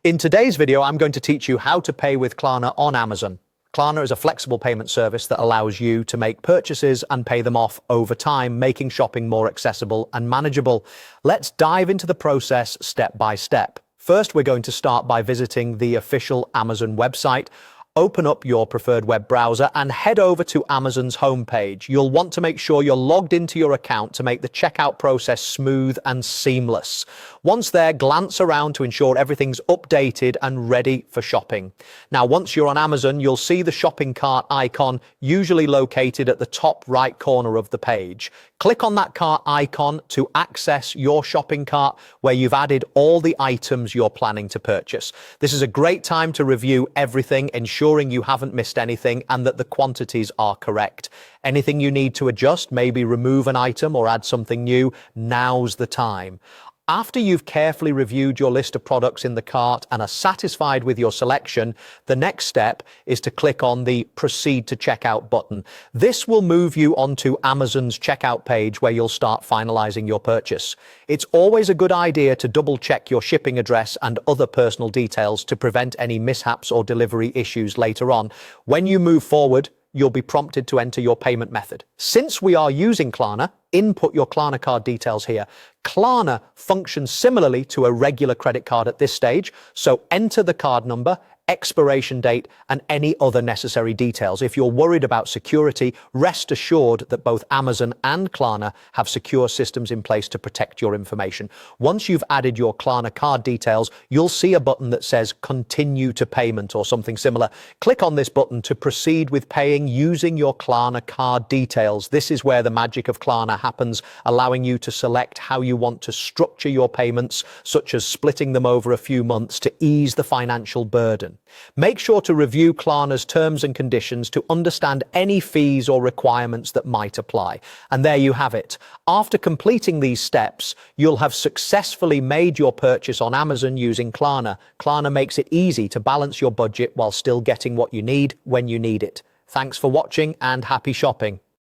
In today's video, I'm going to teach you how to pay with Klarna on Amazon. Klarna is a flexible payment service that allows you to make purchases and pay them off over time, making shopping more accessible and manageable. Let's dive into the process step by step. First, we're going to start by visiting the official Amazon website. Open up your preferred web browser and head over to Amazon's homepage. You'll want to make sure you're logged into your account to make the checkout process smooth and seamless. Once there, glance around to ensure everything's updated and ready for shopping. Now, once you're on Amazon, you'll see the shopping cart icon, usually located at the top right corner of the page. Click on that cart icon to access your shopping cart where you've added all the items you're planning to purchase. This is a great time to review everything, ensuring you haven't missed anything and that the quantities are correct. Anything you need to adjust, maybe remove an item or add something new, now's the time. After you've carefully reviewed your list of products in the cart and are satisfied with your selection, the next step is to click on the Proceed to Checkout button. This will move you onto Amazon's checkout page where you'll start finalizing your purchase. It's always a good idea to double check your shipping address and other personal details to prevent any mishaps or delivery issues later on. When you move forward, you'll be prompted to enter your payment method. Since we are using Klarna, input your Klarna card details here. Klarna functions similarly to a regular credit card at this stage, so enter the card number, expiration date, and any other necessary details. If you're worried about security, rest assured that both Amazon and Klarna have secure systems in place to protect your information. Once you've added your Klarna card details, you'll see a button that says Continue to Payment or something similar. Click on this button to proceed with paying using your Klarna card details. This is where the magic of Klarna happens, allowing you to select how you want to structure your payments, such as splitting them over a few months to ease the financial burden. Make sure to review Klarna's terms and conditions to understand any fees or requirements that might apply. And there you have it. After completing these steps, you'll have successfully made your purchase on Amazon using Klarna. Klarna makes it easy to balance your budget while still getting what you need when you need it. Thanks for watching and happy shopping.